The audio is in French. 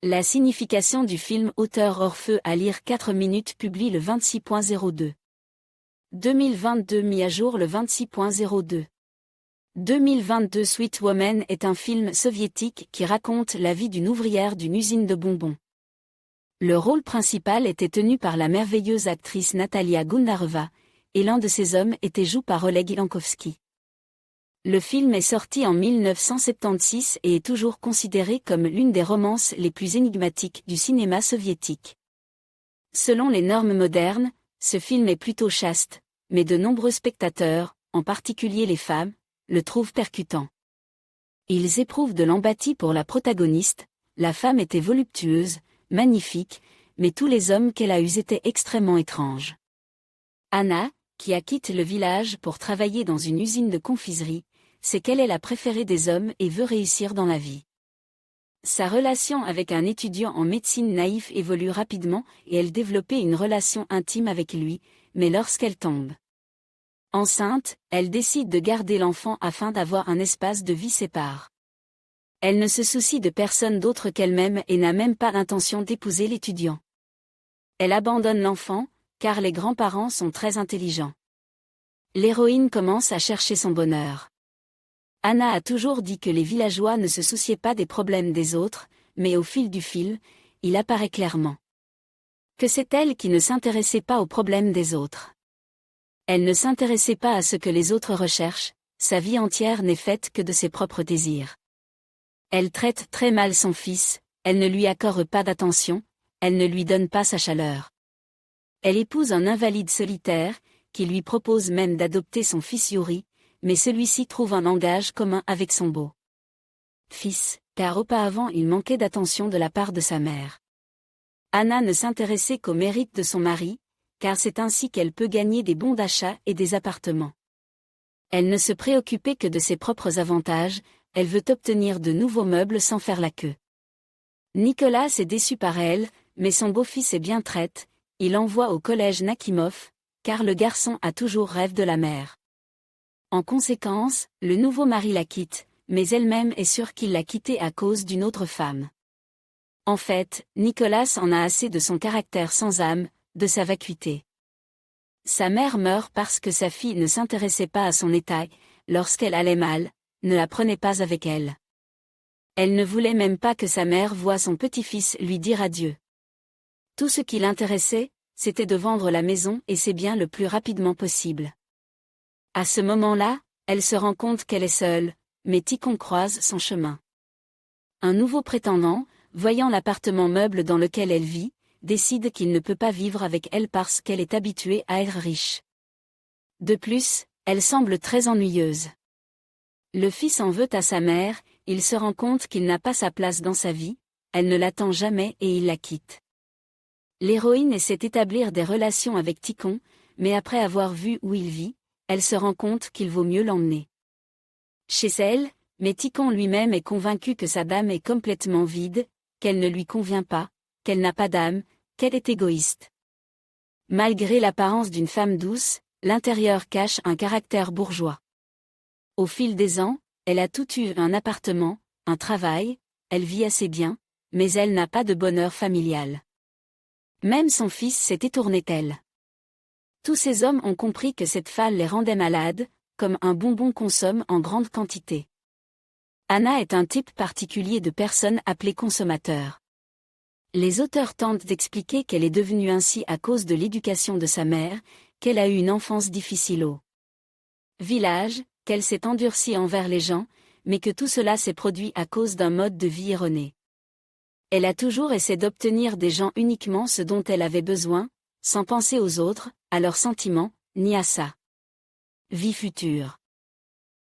La signification du film Auteur hors feu à lire 4 minutes publie le 26.02. 2022 mis à jour le 26.02. 2022 Sweet Woman est un film soviétique qui raconte la vie d'une ouvrière d'une usine de bonbons. Le rôle principal était tenu par la merveilleuse actrice Natalia Gundareva, et l'un de ses hommes était joué par Oleg Yankovsky. Le film est sorti en 1976 et est toujours considéré comme l'une des romances les plus énigmatiques du cinéma soviétique. Selon les normes modernes, ce film est plutôt chaste, mais de nombreux spectateurs, en particulier les femmes, le trouvent percutant. Ils éprouvent de l'empathie pour la protagoniste. La femme était voluptueuse, magnifique, mais tous les hommes qu'elle a eus étaient extrêmement étranges. Anna, qui quitte le village pour travailler dans une usine de confiserie, sait qu'elle est la préférée des hommes et veut réussir dans la vie. Sa relation avec un étudiant en médecine naïf évolue rapidement et elle développe une relation intime avec lui, mais lorsqu'elle tombe enceinte, elle décide de garder l'enfant afin d'avoir un espace de vie séparé. Elle ne se soucie de personne d'autre qu'elle-même et n'a même pas l'intention d'épouser l'étudiant. Elle abandonne l'enfant, car les grands-parents sont très intelligents. L'héroïne commence à chercher son bonheur. Anna a toujours dit que les villageois ne se souciaient pas des problèmes des autres, mais au fil du film, il apparaît clairement que c'est elle qui ne s'intéressait pas aux problèmes des autres. Elle ne s'intéressait pas à ce que les autres recherchent, sa vie entière n'est faite que de ses propres désirs. Elle traite très mal son fils, elle ne lui accorde pas d'attention, elle ne lui donne pas sa chaleur. Elle épouse un invalide solitaire, qui lui propose même d'adopter son fils Yuri, mais celui-ci trouve un langage commun avec son beau-fils, car auparavant il manquait d'attention de la part de sa mère. Anna ne s'intéressait qu'aux mérites de son mari, car c'est ainsi qu'elle peut gagner des bons d'achat et des appartements. Elle ne se préoccupait que de ses propres avantages, elle veut obtenir de nouveaux meubles sans faire la queue. Nicolas est déçu par elle, mais son beau-fils est bien traite, il l'envoie au collège Nakimov, car le garçon a toujours rêve de la mère. En conséquence, le nouveau mari la quitte, mais elle-même est sûre qu'il l'a quittée à cause d'une autre femme. En fait, Nicolas en a assez de son caractère sans âme, de sa vacuité. Sa mère meurt parce que sa fille ne s'intéressait pas à son état, lorsqu'elle allait mal, ne la prenait pas avec elle. Elle ne voulait même pas que sa mère voie son petit-fils lui dire adieu. Tout ce qui l'intéressait, c'était de vendre la maison et ses biens le plus rapidement possible. À ce moment-là, elle se rend compte qu'elle est seule, mais Tikhon croise son chemin. Un nouveau prétendant, voyant l'appartement meuble dans lequel elle vit, décide qu'il ne peut pas vivre avec elle parce qu'elle est habituée à être riche. De plus, elle semble très ennuyeuse. Le fils en veut à sa mère, il se rend compte qu'il n'a pas sa place dans sa vie, elle ne l'attend jamais et il la quitte. L'héroïne essaie d'établir des relations avec Tikhon, mais après avoir vu où il vit, elle se rend compte qu'il vaut mieux l'emmener chez elle, mais Tikhon lui-même est convaincu que sa dame est complètement vide, qu'elle ne lui convient pas, qu'elle n'a pas d'âme, qu'elle est égoïste. Malgré l'apparence d'une femme douce, l'intérieur cache un caractère bourgeois. Au fil des ans, elle a tout eu un appartement, un travail, elle vit assez bien, mais elle n'a pas de bonheur familial. Même son fils s'est détourné d'elle. Tous ces hommes ont compris que cette femme les rendait malades, comme un bonbon consomme en grande quantité. Anna est un type particulier de personne appelée consommateur. Les auteurs tentent d'expliquer qu'elle est devenue ainsi à cause de l'éducation de sa mère, qu'elle a eu une enfance difficile au village, qu'elle s'est endurcie envers les gens, mais que tout cela s'est produit à cause d'un mode de vie erroné. Elle a toujours essayé d'obtenir des gens uniquement ce dont elle avait besoin, sans penser aux autres, à leurs sentiments, ni à sa vie future.